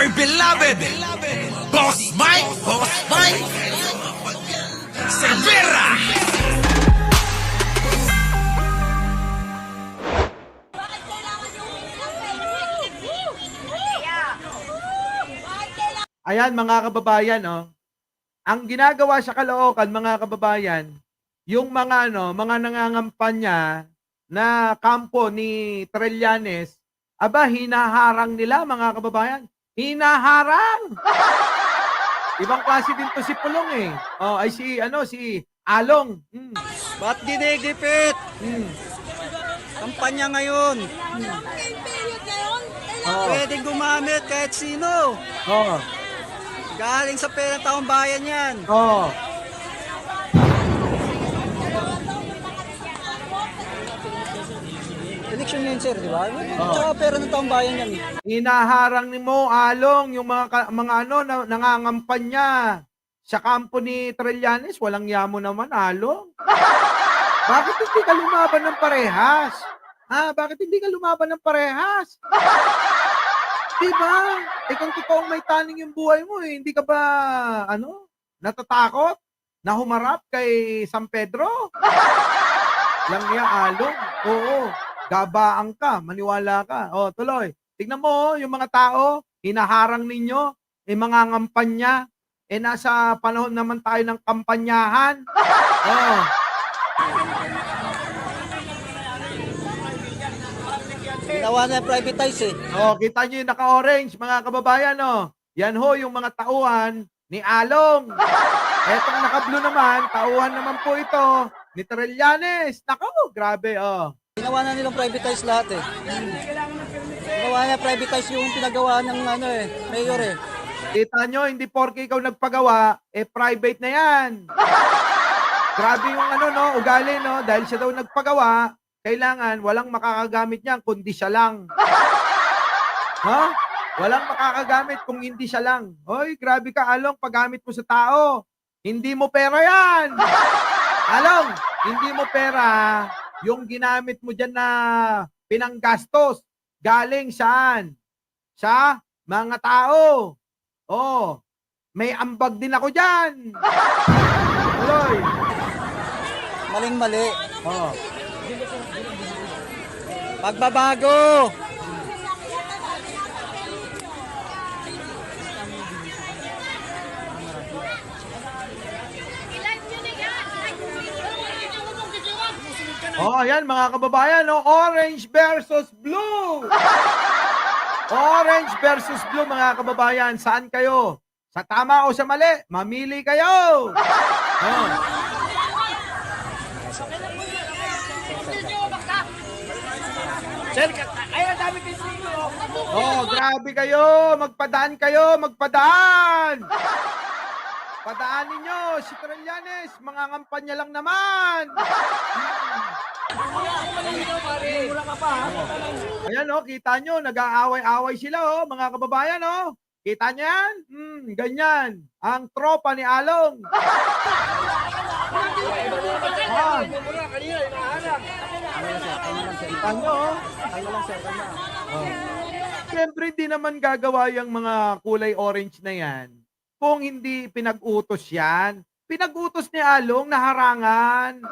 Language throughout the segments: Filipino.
dear beloved, Boss Mike, Cervera. Ayan mga kababayan, ang ginagawa sa Caloocan mga kababayan, yung mga mga nangangampanya na kampo ni Trillanes, aba hinaharang nila mga kababayan. Hinaharang! Ibang klase din 'to si Pulong, eh. Oh, ay si Along. Ba't dinigipit? Kampanya ngayon. Oh, Pwedeng gumamit kahit sino. oh, Galing sa pera ng taong bayan yan. oh. Election yun, sir, di ba? Tsaka pera ng taong bayan yan. Hinaharang ni mo, Along, yung mga nangangampanya sa kampo ni Trillanes. Walang yamo naman, Along. Bakit hindi ka lumaban ng parehas? Bakit hindi ka lumaban ng parehas? Diba? Kung totoong may taning yung buhay mo, hindi ka ba, natatakot na humarap kay San Pedro? Lang niya, Along. Oo. Gabaan ka, maniwala ka. O, tuloy. Tignan mo, yung mga tao, hinaharang ninyo, mga ngampanya, nasa panahon naman tayo ng kampanyahan. Oh. Ginawa na privatize eh. Oh, kita nyo yung naka-orange, mga kababayan, Yan ho, yung mga tauhan ni Along. Etong naka-blue naman, tauhan naman po ito ni Trillanes. Nako, grabe, Ginawa na nilang privatize lahat eh. Ginawa na privatize yung pinagawa ng mayor eh. Kita nyo, hindi porke ikaw nagpagawa, private na yan. Grabe yung ugali, dahil siya daw nagpagawa, kailangan walang makakagamit niyan kundi siya lang. Walang makakagamit kung hindi siya lang. Hoy, grabe ka, Along, paggamit mo sa tao. Hindi mo pera yan. Along, hindi mo pera. Yung ginamit mo dyan na pinanggastos, galing saan? Sa mga tao. Oh, may ambag din ako dyan. Tuloy. Maling-mali. Oh. Pagbabago. Oh, ayan mga kababayan, orange versus blue. Orange versus blue mga kababayan, saan kayo? Sa tama o sa mali? Mamili kayo. Oh. Oh, grabe kayo. Magpadaan. Padaanin nyo, si Trillanes, mga ngampanya lang naman. Ayan kita nyo, nag-aaway-away sila mga kababayan Kita nyo yan? Ganyan, ang tropa ni Along. Kita nyo, Siyempre, hindi naman gagawa yung mga kulay orange na yan kung hindi pinag-utos yan. Pinag-utos ni Along na harangan.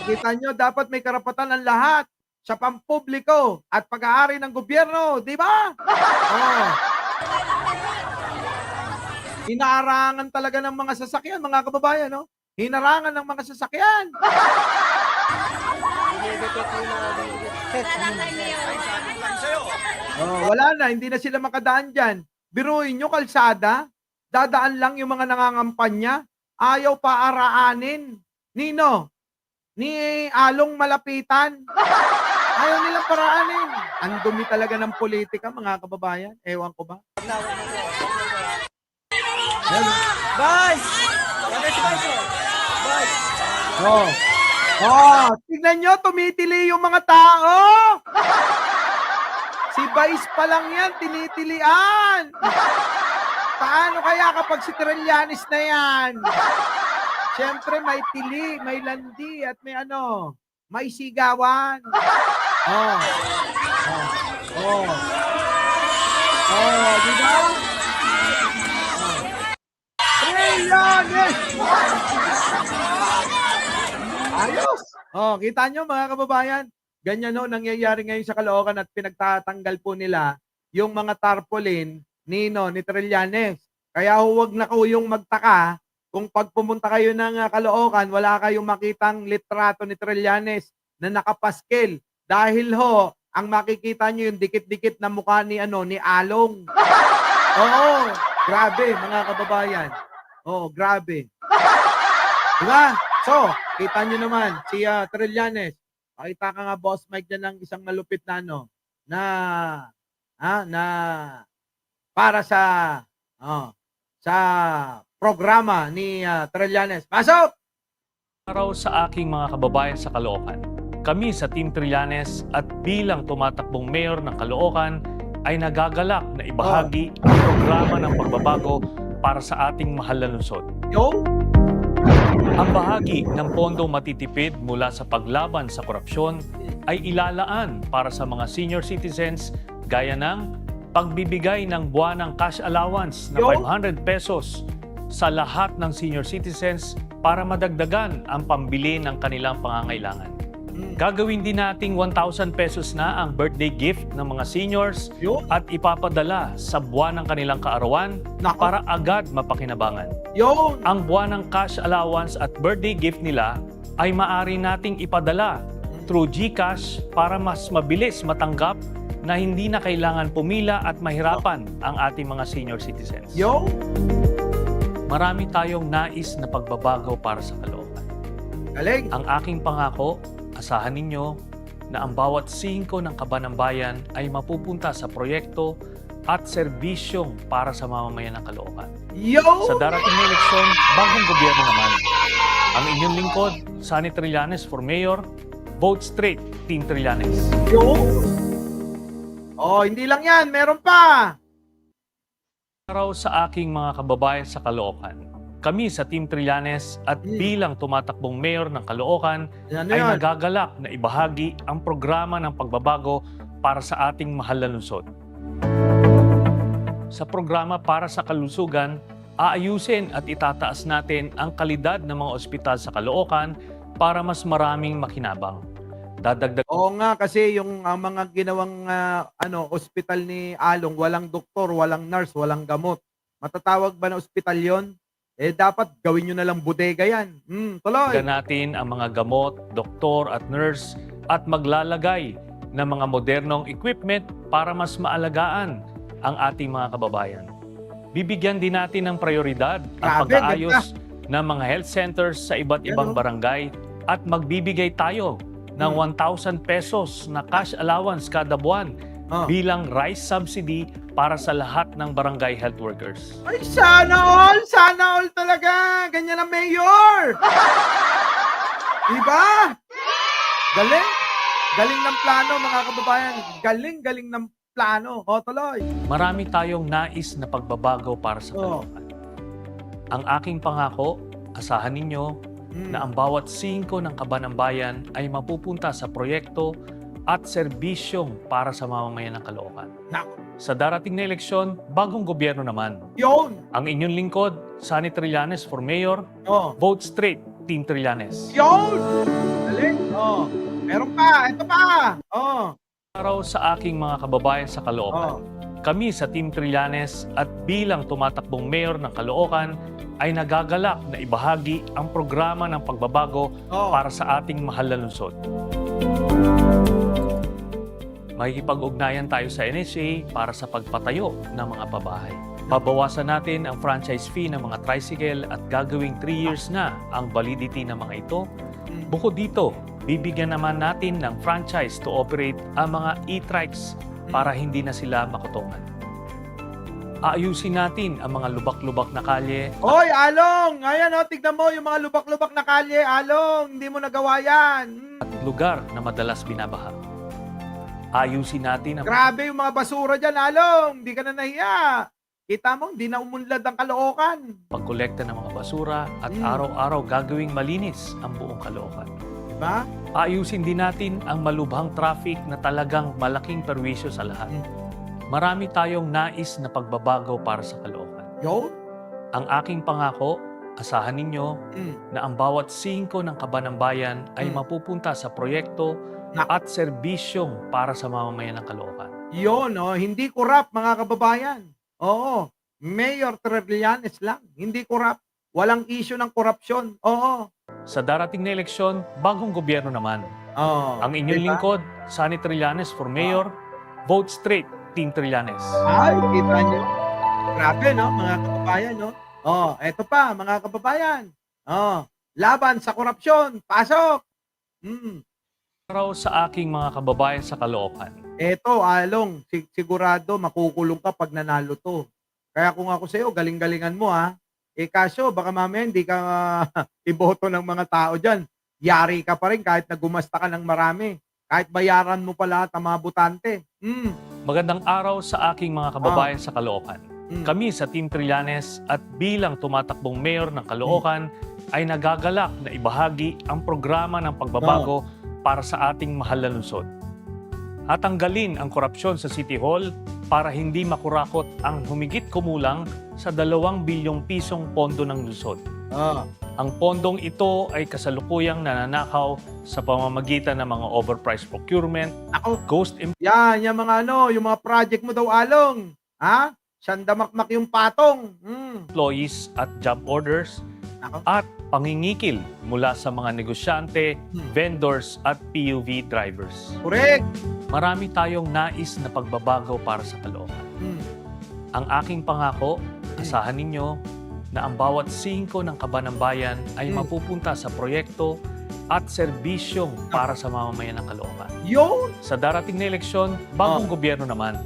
Kita nyo, dapat may karapatan ang lahat sa pampubliko at pag-aari ng gobyerno, di ba? Hinarangan talaga ng mga sasakyan, mga kababayan, Hinarangan ng mga sasakyan. Wala na, hindi na sila makadaan dyan. Biruin nyo, kalsada, dadaan lang yung mga nangangampanya, ayaw pa araanin. Nino? Ni Along malapitan. Ayaw nilang paraanin. Ang dumi talaga ng politika, mga kababayan. Ewan ko ba? Vice! Tignan nyo, tumitili yung mga tao. Si Vice pa lang yan, tinitilian. Paano kaya kapag si Trillanes na yan? Siyempre may tili, may landi, at may may sigawan. Oh. Oh. Oh. Oh, di ba? Trillanes! Ayos! Oh, kita nyo mga kababayan, ganyan no, nangyayari ngayon sa Caloocan at pinagtatanggal po nila yung mga tarpaulin ni Trillanes. Kaya huwag na kayong magtaka kung pag pumunta kayo ng Caloocan, wala kayong makitang litrato ni Trillanes na nakapaskil. Dahil ho, ang makikita nyo yung dikit-dikit na mukha ni Along. Oo, grabe mga kababayan. Oo, grabe. Diba? So, kita nyo naman, si Trillanes. Pakita ka nga, Boss Mike, dyan ng isang malupit na na para sa programa ni Trillanes. Pasok! Araw sa aking mga kababayan sa Caloocan. Kami sa Team Trillanes at bilang tumatakbong mayor ng Caloocan ay nagagalak na ibahagi ang programa ng pagbabago para sa ating mahal na lungsod. Yo! Ang bahagi ng pondo matitipid mula sa paglaban sa korupsyon ay ilalaan para sa mga senior citizens gaya ng pagbibigay ng buwanang cash allowance na 500 pesos sa lahat ng senior citizens para madagdagan ang pambili ng kanilang pangangailangan. Gagawin din nating 1,000 pesos na ang birthday gift ng mga seniors at ipapadala sa buwan ng kanilang kaarawan para agad mapakinabangan. Ang buwan ng cash allowance at birthday gift nila ay maaari nating ipadala through GCash para mas mabilis matanggap na hindi na kailangan pumila at mahirapan ang ating mga senior citizens. Marami tayong nais na pagbabago para sa Caloocan. Galing! Ang aking pangako, asahan ninyo na ang bawat 5 ng Kaban ng Bayan ay mapupunta sa proyekto at serbisyong para sa mamamayan ng Caloocan. Sa darating na eleksyon, bagong gobyerno naman. Ang inyong lingkod, Sunny Trillanes for Mayor, vote straight, Team Trillanes. Oh, hindi lang yan, meron pa! Araw sa aking mga kababayan sa Caloocan. Kami sa Team Trillanes at bilang tumatakbong mayor ng Caloocan ay nagagalak na ibahagi ang programa ng pagbabago para sa ating mahal na lungsod. Sa programa para sa kalusugan, aayusin at itataas natin ang kalidad ng mga ospital sa Caloocan para mas maraming makinabang. Oo nga, kasi yung mga ginawang ospital ni Along, walang doktor, walang nurse, walang gamot. Matatawag ba na ospital yon? Dapat gawin nyo na lang bodega yan. Tuloy! Dagdagan natin ang mga gamot, doktor at nurse at maglalagay ng mga modernong equipment para mas maalagaan ang ating mga kababayan. Bibigyan din natin ng prioridad ang pag-aayos ng mga health centers sa iba't ibang barangay at magbibigay tayo ng 1,000 pesos na cash allowance kada buwan bilang rice subsidy para sa lahat ng barangay health workers. Ay, sana all talaga. Ganyan ang mayor. Diba? Galing. Galing ng plano, mga kababayan. Galing ng plano. O, tuloy. Marami tayong nais na pagbabago para sa Caloocan. Ang aking pangako, asahan ninyo na ang bawat 5 ng Kaban ng Bayan ay mapupunta sa proyekto at serbisyong para sa mamamayan ng Caloocan. Sa darating na eleksyon, bagong gobyerno naman. Ang inyong lingkod, Sunny Trillanes for Mayor, vote straight, Team Trillanes. Galing. Meron pa. Ito pa. Araw sa aking mga kababayan sa Caloocan. Kami sa Team Trillanes at bilang tumatakbong mayor ng Caloocan ay nagagalak na ibahagi ang programa ng pagbabago para sa ating mahal na lungsod. Makikipag-ugnayan tayo sa NHA para sa pagpatayo ng mga pabahay. Babawasan natin ang franchise fee ng mga tricycle at gagawing 3 years na ang validity ng mga ito. Bukod dito, bibigyan naman natin ng franchise to operate ang mga e-trikes para hindi na sila makutungan. Aayusin natin ang mga lubak-lubak na kalye. Hoy, Along! Ayan, tignan mo yung mga lubak-lubak na kalye, Along. Hindi mo nagawa yan. At lugar na madalas binabaha. Ayusin natin ang... Grabe yung mga basura dyan, Along. Hindi ka na nahiya. Kita mo, hindi na umunlad ang Caloocan. Pagkolekta ng mga basura at araw-araw gagawing malinis ang buong Caloocan. Diba? Ayusin din natin ang malubhang traffic na talagang malaking perwisyo sa lahat. Marami tayong nais na pagbabago para sa Caloocan. Yun? Ang aking pangako, asahan ninyo na ang bawat 5 ng Kaban ng Bayan ay mapupunta sa proyekto at serbisyong para sa mamamayan ng Caloocan. Yun, oh, hindi kurap mga kababayan. Oo, Mayor Trillanes lang, hindi kurap. Walang issue ng korupsyon. Oo. Sa darating na eleksyon, bagong gobyerno naman. Oh, Ang inyong diba? lingkod, Sunny Trillanes for Mayor, vote straight, Team Trillanes. Ay, kita nyo. Grabe, no, mga kababayan, no? Oh, eto pa, mga kababayan. Oh, laban sa korupsyon, pasok. Araw sa aking mga kababayan sa Caloocan. Eto, Along, sigurado makukulong ka pag nanalo to. Kaya kung ako sa'yo, galing-galingan mo, ha? Kaso, baka mamaya hindi ka iboto ng mga tao dyan. Yari ka pa rin kahit na gumasta ka ng marami. Kahit bayaran mo pa lahat ang mga butante. Magandang araw sa aking mga kababayan sa Caloocan. Kami sa Team Trillanes at bilang tumatakbong mayor ng Caloocan ay nagagalak na ibahagi ang programa ng pagbabago para sa ating mahal na lungsod. At tanggalin ang korupsyon sa City Hall para hindi makurakot ang humigit kumulang sa 2 bilyong pisong pondo ng lungsod. Ang pondong ito ay kasalukuyang nananakaw sa pamamagitan ng mga overpriced procurement, ghost Yan, yung mga yung mga project mo daw, Along. Ha? Sandamakmak yung patong. employees at job orders, at pangingikil mula sa mga negosyante, vendors at PUV drivers. Correct. Marami tayong nais na pagbabago para sa Caloocan. Ang aking pangako, asahan ninyo na ang bawat 5 ng Kaban ng Bayan ay mapupunta sa proyekto at serbisyong para sa mamamayan ng Caloocan. Yun. Sa darating na eleksyon, bagong gobyerno naman.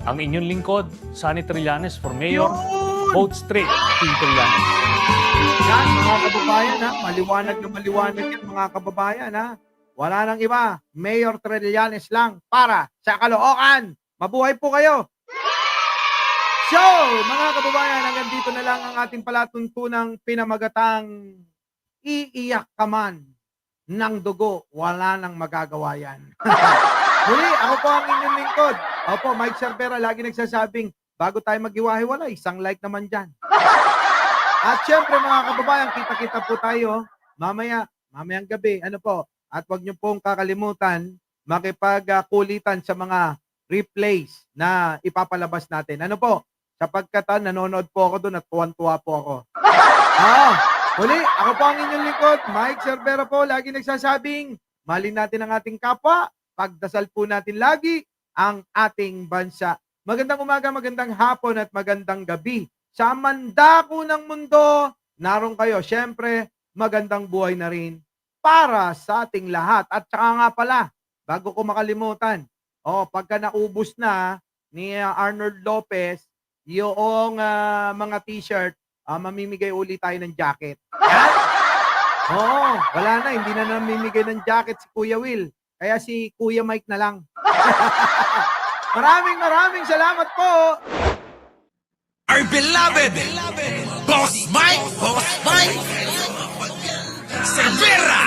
Ang inyong lingkod, Sunny Trillanes for Mayor, Yun. vote straight, Team Trillanes. Yan, mga kababayan, ha? Maliwanag na maliwanag yan, mga kababayan, ha? Wala nang iba. Mayor Trillanes lang para sa Caloocan. Mabuhay po kayo. So, mga kababayan, hanggang dito na lang ang ating palatuntunang pinamagatang iiyak ka man ng dugo. Wala nang magagawa yan. Muli, ako po ang inyong lingkod. Opo, Mike Cervera, lagi nagsasabing, bago tayo maghiwa-hiwalay, isang like naman dyan. At syempre mga kababayan, kita-kita po tayo mamayang gabi. Ano po? At wag niyo pong kakalimutan makipagkulitan sa mga replays na ipapalabas natin. Ano po? Sapagkat nanonood po ako doon at tuwan-tuwa po ako. Muli, ako po ang inyong lingkod, Mike Cervera po, lagi nagsasabing, mahalin natin ang ating kapwa, pagdasal po natin lagi ang ating bansa. Magandang umaga, magandang hapon at magandang gabi. Sa mandako ng mundo, naroon kayo. Siyempre, magandang buhay na rin para sa ating lahat. At saka nga pala, bago ko makalimutan, pagka naubos na ni Arnold Lopez, yung mga t-shirt, mamimigay uli tayo ng jacket. Wala na, hindi na namimigay ng jacket si Kuya Will. Kaya si Kuya Mike na lang. Maraming salamat po. Our beloved Boss Mike Cervera.